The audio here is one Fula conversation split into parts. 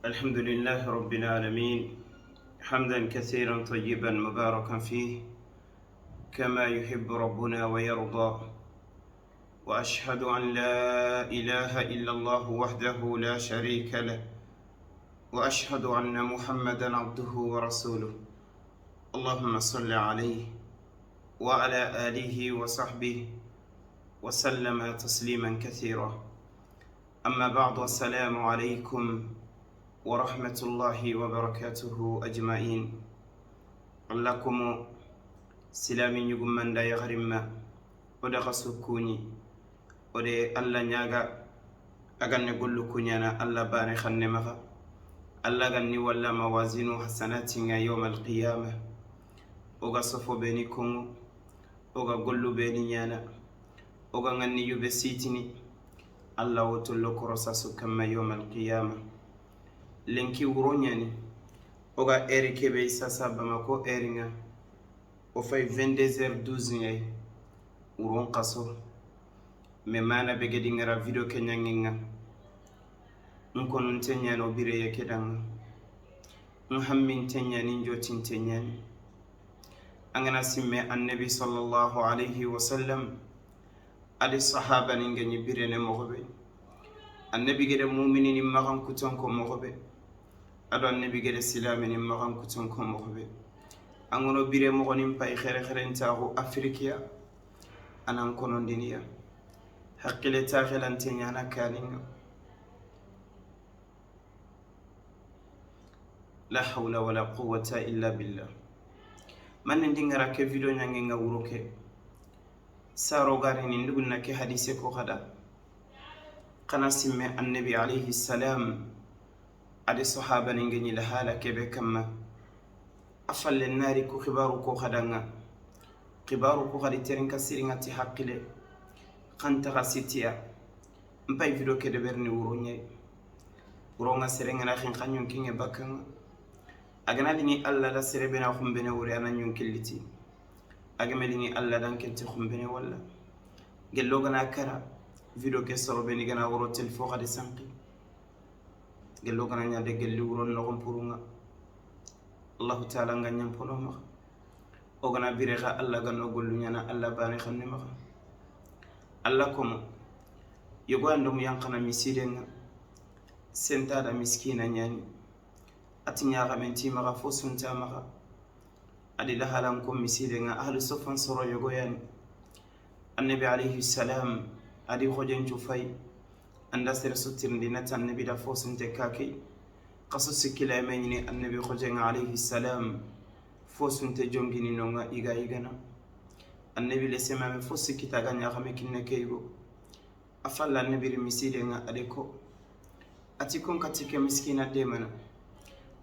الحمد لله رب العالمين حمدا كثيرا طيبا مباركا فيه كما يحب ربنا ويرضى. وأشهد أن لا إله إلا الله وحده لا شريك له، وأشهد أن محمدا عبده ورسوله. اللهم صل عليه وعلى آله وصحبه وسلم تسليما كثيرا. أما بعد، السلام عليكم ورحمة الله وبركاته أجمعين. لكم سلامي نجم من دا يغرم ودغ سكوني ودي ألا نياغا أغن نقول كنيانا ألا باني خنمغا ألا غني ولا موازين حسناتنا يوم القيامة وغا صفو بينكم وغا قلو بينيانا وغا غني يبسيتني ألا وتلو كرساسو كما يوم القيامة. lenki wuro ñani oga eri kebe sasa Bamako eri nga o fay 22h12 ngay wuron qaso me mana be gedi ngara video ke ñangi nga nkonon teñano bire yake dan hammin teñani njotin teñani angana simme annabi sallallahu alayhi wa sallam adi sahaba ni ngani bire ne mogobe annabi gede mu'minin magan kuton ko mogobe ado annabi gede silamini magan kuton ko mogobe angono bire mogonin pay khere ntago afrikiya anan konon diniya haqqile taxelante ñana kaninga la hawla wala quwwata illa billah. man ndingara ke video ñangi nga wuro ke saro garini ndugunna ke hadise ko xada kana simme annabi alayhi salam adi sahaba ni ngeni la hala kebe kama afalle nari ko khibaru ko khadanga khibaru ko khadi terin kasiringa ti haqqile khanta khasitiya mpay video ke de berni wuronye wuronga serenga na khin khanyun kinge bakanga agana ni alla la serebena khumbene wuri ana nyun killiti agameli ni alla dan kenti khumbene walla gello gana kara video ke soro beni gana wuro telfo khadi sanki gello gana nyade gelli wuro no purunga Allah taala nga nyam pono ma o gana bire kha Allah ganno gollu nyana Allah bani khanne ma Allah komo yogo andum yankana misidenga senta da miskina nyani atinya ga menti ma ga fosunta ma ga adi la halan ko misidenga ahlu sofan soro yogo yani annabi alayhi salam adi khojen fay anda sere sutirndi nata annabi da fosunte kake qaso sikila meñini annabi khojen alayhi salam fosunte jongini nonga iga igana annabi le semame fosikita ganya xame kinne keygo afalla annabi miside nga adeko ati kon katike miskina demana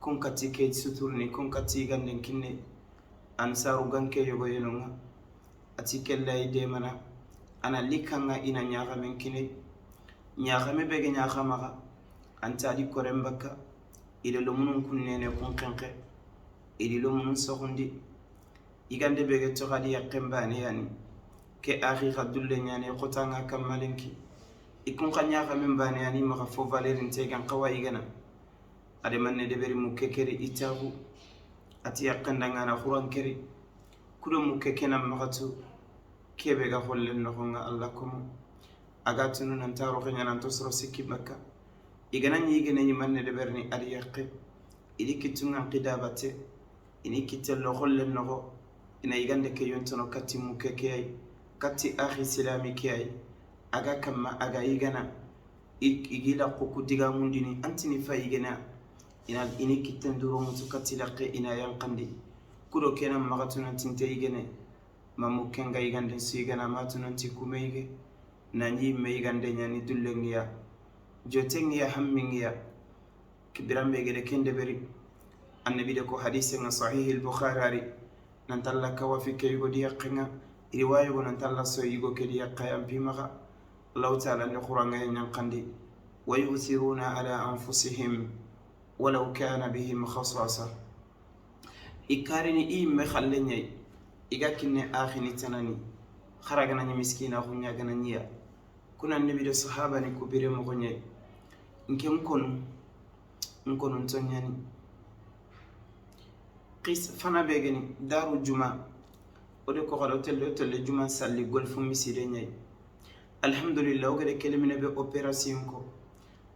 kon katike suturni kon kati ganden kinne ansaru ganke yogo yenonga ati kellay demana ana likanga ina ñaxamen kine ñaxame bege ñaxamaxa anta di korembaka ide lomunun kunnene kun xenxe idi lomunun soxundi igande bege toxadi yaqembane yani ke axi xa dulle ñane xotanga kammalenki ikun xa ñaxamen bane yani maxa fo valerinte gan xawa igana ade manne deberi mukke keri itaxu ati yaqendangana xurankeri kudo mukke kenan maxatu kebe ga hollen noxonga Allah komo aga tunu nan taro xenya nan to soro sikki bakka igana ñi igene ñi manne de berni adi yaqe idi kitunga qidabate ini kitel hollen noxo ina igande ke yontono katti mukke ke ay katti akhi silami ke ay aga kamma aga igana igila ko diga mundini antini fa igena ina ini kitten duro mutu katti laqe ina yanqandi kudo kenan magatuna tinte igene mamu kenga igande sigana matunanti kumeyge nanyi meygande nyani dullengiya jotengiya hammingiya kibirambe gede kende beri annabi de ko hadise nga sahih al-bukhari nan talla kawa fi kaygo di yaqinga riwaya go nan talla so yigo ke di yaqayam bi maga Allah ta'ala ni qur'anga nyankandi wa yusiruna ala anfusihim walau kana bihim khasasa ikarini imme khallenyay iga kinne akhini tanani kharaga nani miskina khunya gananiya kuna nabi de sahaba ni kubire mo gonye nkem kono nkonon tonyani qis fana begeni daru juma ode ko xado telle juma salli golfu misire ñay alhamdulillah o gede kelemine be opération ko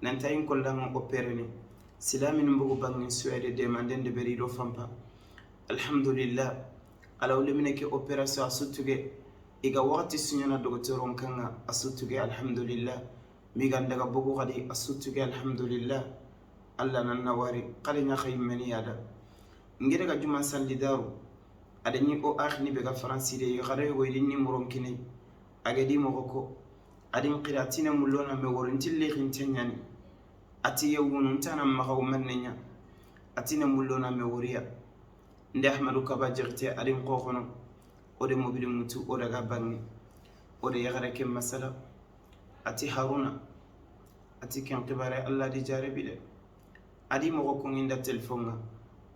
nanta in kollanga opéré silamin mbugu bangi suede demandende be rido fampa alhamdulillah ala ulemine ke opération asutuge iga wakati sunyana docteur kanga asutuge alhamdulillah mi gandaga bugu xadi asutuge alhamdulillah alla nan nawari qale nya khaymani yada ngire ga juma salli daru adani o akhni be ga francide yi xare go yi ni moron kine agadi mogoko adin qiratina mulona me worinti le khintanyani ati yewunu tana magaw mannenya atina mulona me woriya nde ahmadu kaba jirte adin qoxono ode mobili mutu o daga bangi ode yagare ke masala ati haruna ati ken qibare allah di jarabi de adi mogoko nginda telefonga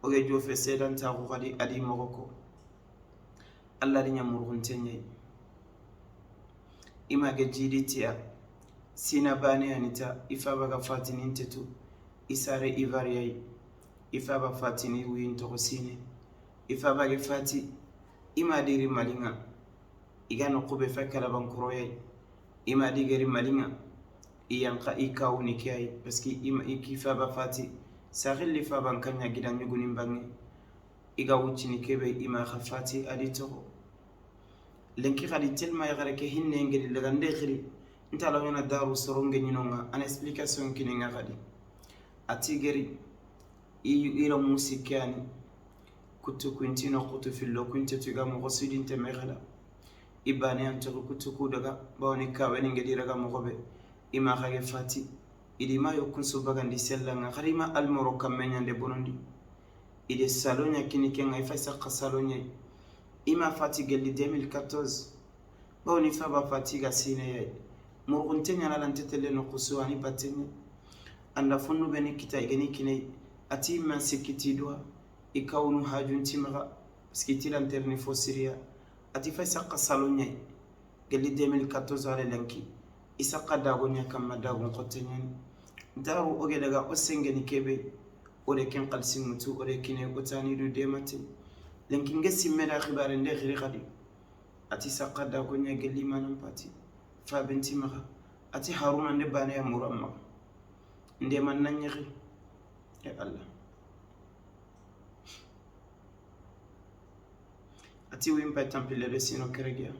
oge jofe sedan ta ko kadi adi mogoko allah di nyamurun tenye image jiditia sina bani anita ifaba ga fatini ntetu isare ivariyai ifaba fatini winto ko sine ifaba ga fati ima diri malinga igano kube fakala bankuroyai ima digeri malinga iyanka ikawuni kiyai paski ima ikifaba fati sakhili faba kanya gidan yuguni mbangi iga wuchini kebe ima khafati adito lenki khadi telma yagare ke hinne ngeli daga ndekhiri ntala wona daru soronge nyinonga an explication kininga khadi atigeri ira musikani kutu kuntino kutu fillo kunte tuga mo sudin te megala ibane anto kutu ku daga bawni kaweni ngedi daga mo gobe ima khage fati idima yo kunso bagandi sellanga kharima almoro kammenyande bonondi ide salonya kinikenga ifasa qasalonya ima fati gelli 2014 bawni faba fatiga sine murguntenya na lantetele no kusuani patenya anda fonno beni kita igeni kine ati man sikitidwa ikawnu hajunti maga skiti lanterni fo Syria ati fa saqa salonya gelli 2014 ale lanki isaqa dagonya kamma dagon qotenya daru oge daga osengeni kebe ode ken qalsin mutu ode kine otani du demati lanki ngesi meda khibare nde khiri khadi ati saqa dagonya gelli manam pati fa benti maga ati haruna nde bane ya muramma nde man nanyri ya allah ati wimpa tampile de sino keregia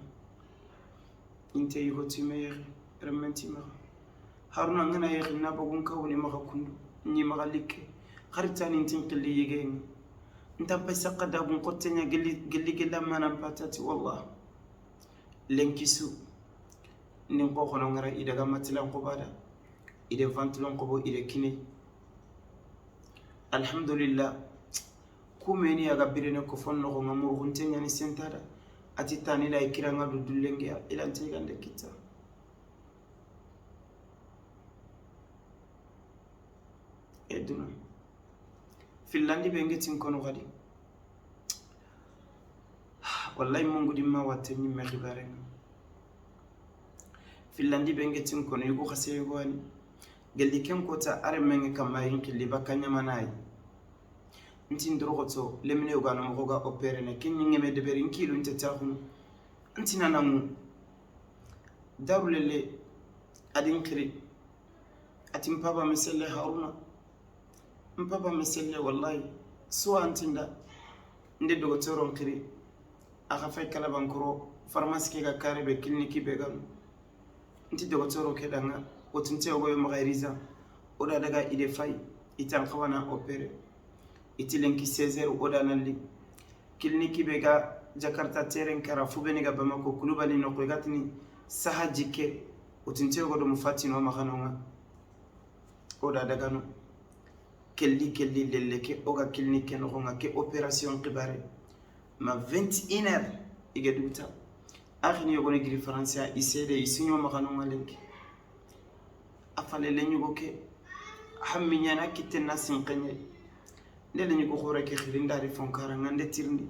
inte yugo timeyri rementi maga haruna ngana yeri na bogun kawni maga kundu ni maga likke kharitani tinqili yigeen ntampa saqa dagun qotenya gelli manam patati wallah lenkisu nin ko khono ngara ida ga matilan ko bada ide vantlon ko bo ide kine alhamdulillah kumeni aga birene ko fonno ko ngamur huntenya ni sentada ati tani la ikiranga du dullengia ila ntigande kita eduna filandi bengetin kono gadi wallahi mungu dimma watenni me khibarenga filandi bengetin kono yugo khase gwani gelli ken kota armenga kamayin killi bakanya manai ntin drogoto lemine ugano moga opere ne kinni ngeme de berin kilo ntatahu ntina namu darulele adin kiri atim papa meselle haruna mpapa meselle wallahi suwa ntinda nde dogotoron kiri aka fay kala bankoro pharmacie ga karebe clinique be gam nti dogotoro ke danga otinte ogo magairiza oda daga ide fay itan khawana opere itilenki 16h oda nalli clinique be ga jakarta terrain kara fubeni ga bamako kulubali no ko gatini sahajike otinte ogo do mufatino maganonga oda daga no kelli lelleke oga clinique no nga ke opération qibare ma 21h igeduta akhini yogone gri français isede isinyo maganonga lenki afale lenyugo ke hamminyana kitena sinqanye ndele nyugo khore ke khirinda ri fonkara ngande tirndi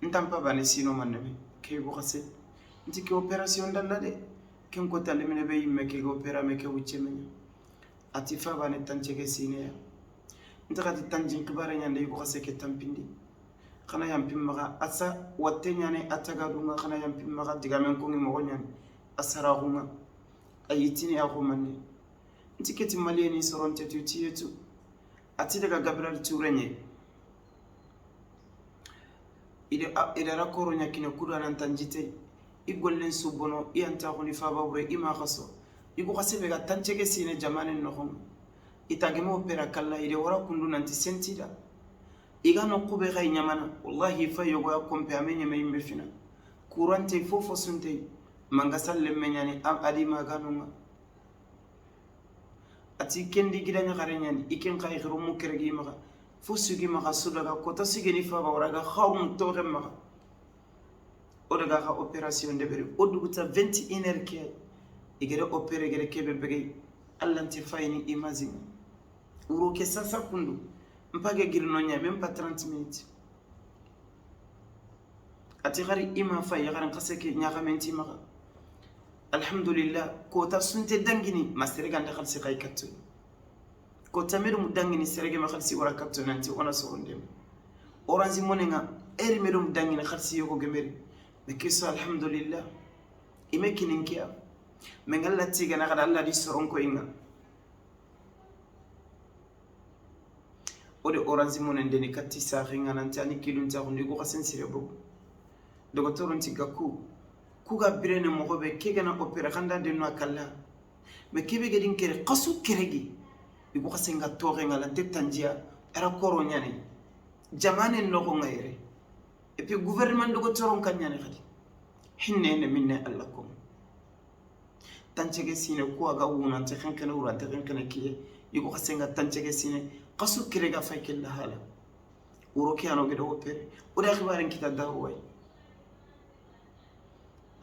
ntampa bane sino manne ke go khase nti ke opération dalade ken ko talimene be yimme ke opéra me ke wuchemenya atifa bane tanchege sine ntakati tanjin kibare nyande yugo khase ke tampindi khana yampim maga asa watte nyane atagadunga khana yampim maga digamen ko ngi mo nyane asara gunga ayitini agumanne ntiketi maliyeni soronte tutiyetu ati daga Gabriel Turenye ida rakoro nyakine kudu nan tanjite igollen subono iyanta khoni faba bure ima khaso igo khasebe ga tanchege sine jamanen no khon itagemo opera kala ide wara kundu nanti sentida igano kube khay nyamana wallahi fa yogo ya kompe amenye me fina kurante fofo sunte mangasal lemenyani am adima ganunga ati kendi gidanya garenyani iken khay khirumu keregi maga fusugi maga sudaga kota sigeni faba waraga khawum tore maga odaga ka opération debere oduguta 21h ke igere opéré gere kebe bege allanti fayni imagine uro ke sasa kundu mpage girno nya même pas 30 minutes ati gari ima fay garan kaseke nya gamenti maga alhamdulillah kota sunte dangini masere ganda khalsi kay kattu kota medu mudangini serege ma khalsi wara kattu nanti ona sorondem oranzi monenga eri medu mudangini khalsi yogo gemeri mekiso alhamdulillah imekinin kia mengalla tiga na kada Allah di soronko inga ode oranzi monende ni katti sa ringa nanti ani kilunta ko ndigo kasen sirebo dogo toronti gaku kuga birene mogobe kegana opera kanda de no akalla me kebe gedin kere qasu keregi igo kasenga tore ngala tetanjia era koro nyane jamane no ko ngayre et puis gouvernement dogo toron kanyane khadi hinne minne allakum tanchege sine ko aga wuna te khankana wura te khankana kiye igo kasenga tanchege sine qasu kerega faykilla hala uro kiano gedo opere ode akhbarin kita dawo way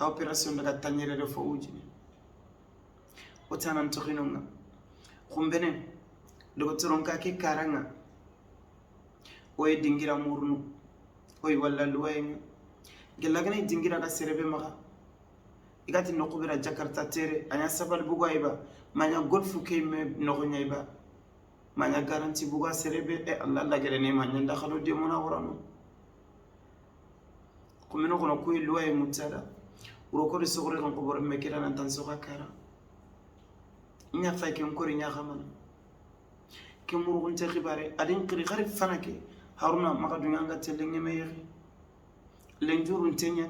opération daga tanyere de fo ujini otanan tokinonga khumbene dogo toronka ke karanga oy dingira murnu oy walla luwayenga gelagane dingira ga serebe maga igati nokubira jakarta tere anya sabal bugo ayba manya golfu ke me nogonya ayba manya garanti bugo serebe e Allah la gelene manya ndakhalo de mona warano kumeno kono kuy luwaye mutada urokore sogore kan kobor mekira nan tan soga kara nya fay ke ngori nya xamana ke murgun te xibare adin qiri xarif fanake haruna maka dunya nga tele ngeme yehi lenjurun tenya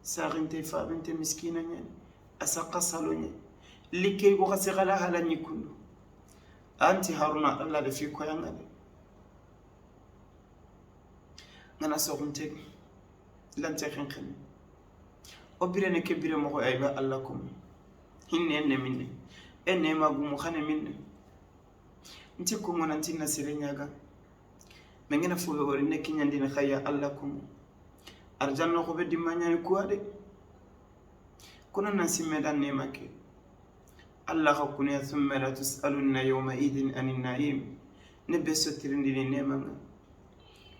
saxinte fa binte miskina nya asaqa salonya likay go xase xala hala nyikundu anti haruna Allah de fi ko yanga ngana sogunte lante xenxen obirene kebire mo ayba allakum hinne ne minne enne magumu khane minne nti ko ngonanti na sirenyaga mengena fuwe wori nekki nyandina khaya allakum arjanno ko be dimanya ko ade kuna nasi medan ne make allah khakuna thumma la tusaluna yawma idin anin naim ne beso tirindini ne manga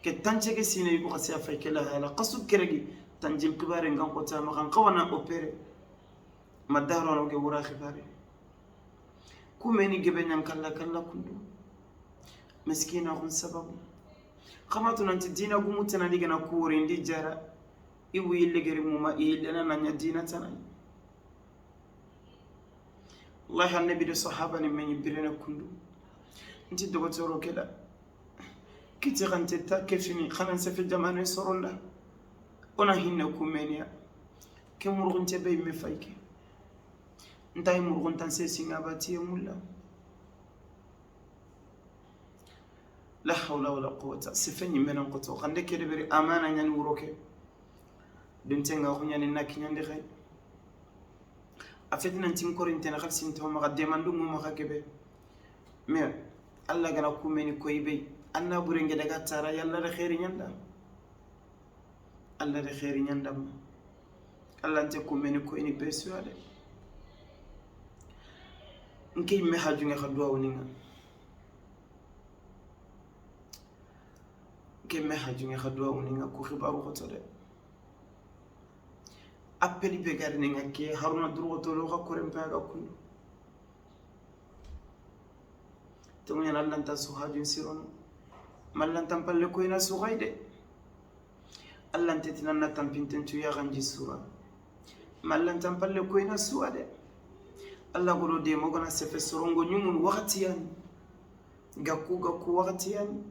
ke tanchege sine ko khasiya faykela hala qasu keregi tanjim kibare ngan ko tama kan qawana opere madaro no ge wura khibare kumeni gebe nyam kala kala kundu miskina kun sababu khamatu nanti dina gumutana digana kuuri ndi jara iwi illegeri muma ilena nanya dina tana Allah annabi de sahaba ni men birena kundu nti dogo toro keda kiti khante ta kefini khanan se fi jamane soronda ona hinna kumenia ke murgun te be me fayke ntay murgun tan se singa bati mulla la hawla wala quwwata sifani menan qoto khande ke de beri amana nyani wuroke dum tenga ko nyani nak nyande khay afet nan tin korinte na khalsin to ma demandu mo ma khakebe me alla gana kumeni koybe anna burenge daga tara yalla re khairi nyanda Allah de khairi nyandam Allah nte kumeni ko ini persuade nki me haju nga khadwa woninga ke me haju nga khadwa woninga ko khibaru ko tode appeli be garne nga ke haruna durgo to lo ko rempa ga kundu to nyana Allah nta so haju siron mallan tampalle koyna suxay de allah ntetinanna tampintencu yaxanji sura mallan tampalle koyna suwa de allah godo de mogona sefe sorongo ñumun waxatiyani gakku waxatiyani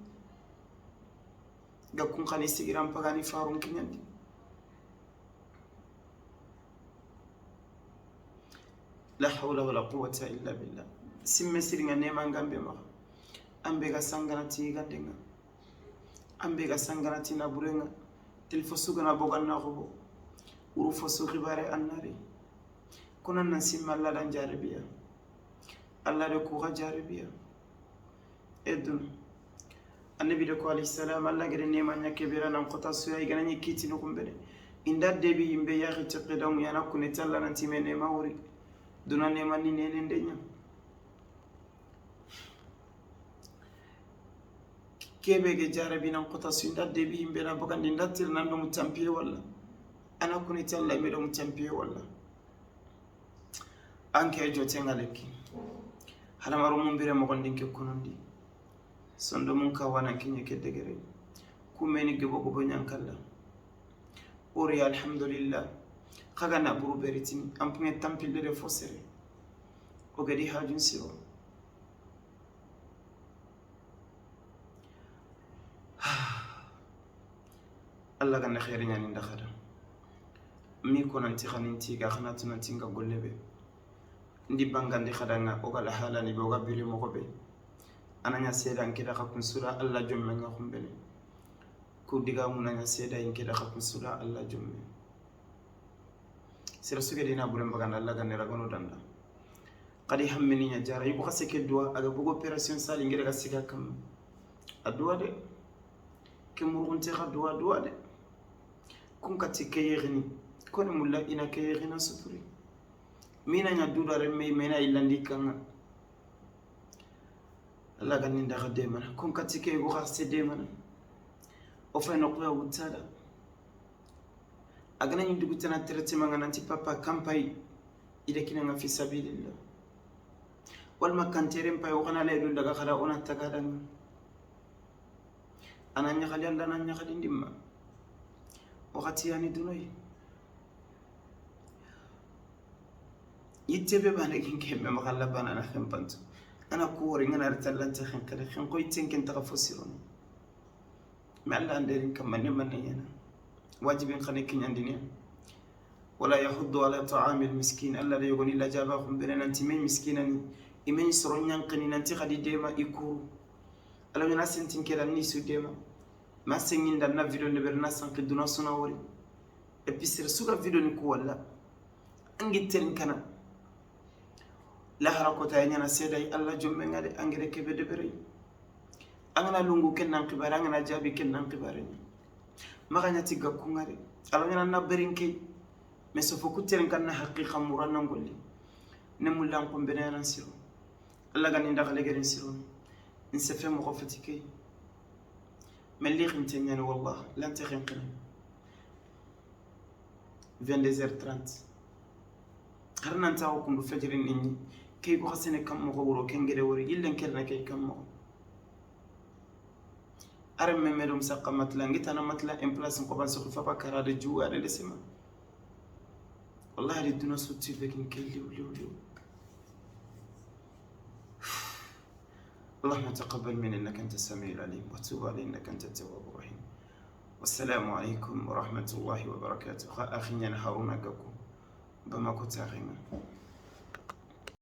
gakkun xani sigiran pagani farun kiñandi la hawla wala quwwata illa billah simme siringa nemangambe maxa ambe ga sanganati yigandenga ambe ga sanganati naburenga telfo sugana boganna xobo uru fo su xibare annari konan nan simma allah dan jarabiya allah de kuxa jarabiya eduna annabi de ko alayhi salam allah gede nemaña keɓera nan xota suya i ganañi kiitini xumbene inda debi yimbe yaxi teqedangu yana kuneti allah nantime nema wori duna nemanni nene ndeña kebe ge jarabi nan xota su inda debi yimbe na bagandi inda tir nan ɗomu tampiye walla ana kuneti allah ime ɗomu tampiye walla anke jotenga lekki hadamaru mum bire moxondinke konondi sondo mun ka wana kinya ke degere kumeni gebo gobo nyankalla ori alhamdulillah kaga na buru beritini ampunge tampille de fosere o gadi hajun siro Allah ganna khairi nyani ndakhada mi ko nanti khaninti ga khanatu nanti nga gollebe ndi bangandi khadanga o gala halani be o ga biri mo ko be ananya seda nkeda khakun sura Allah jomme nga khumbene ku diga munanya seda nkeda khakun sura Allah jomme sira suge dina buren baganda Allah ganne ragono danda qadi hammini nya jara yuko khaseke dua aga bugo operation sali ngere ga siga kam adua de ke murunte kha dua de kun katike yegni kon mulla ina ke yegina suturi mina nya duda remme mena ilandi kanga Allah ganni ndaga demana kon katike go khase demana o fa no kwa wutada agana ni dugutana terete manga nanti papa kampai ide kinanga fi sabilillah wal makantere mpa o kana le daga khada ona tagadan ananya khali Allah nanya khali ndimma wakati yani dunoi yittebe bana kinke me makalla bana na khempantu ana kuwari ngana ritalanta khenkale khenkoy tenken tagafosiron ma alla anderin kamane manena wajibin khanikin andine wala yahuddu ala ta'amil miskin alla la yugoni la jabahum benana timay miskinani imen soron yankani nanti khadi dema ikuru ala ngana sentin kala ni su dema ma sengin dan na video ne berna sanki duna suna wori e pisir suga video ni ko walla angitten kana la harakota yana sedai Allah jomme ngade angere kebe de bere angana lungu kenan kibara angana jabi kenan kibara maganya tiga kungare ala ngana na berinke meso fokutere kan na haqiqa murana ngolli ne mulan ko benana siro Allah gani ndakale gerin siro nsefe mo khofatike ملي خمتين يعني والله لا انت خمتين 22h30 قرنا نتاوكم بفجر إني كي بخسني كم مغورو كن جروري إلا نكرنا كي كم مغ أرم من مدوم ساق مثلا جيت أنا مثلا إمبلاس مقبل سوق فبكر هذا الجو هذا الاسم والله هذه الدنيا صوتي لكن كلي ولي اللهم تقبل مني إنك أنت السميع العليم وتوب علي إنك أنت التواب الرحيم والسلام عليكم ورحمة الله وبركاته أخي هارون أكاكو بما كنت أخينا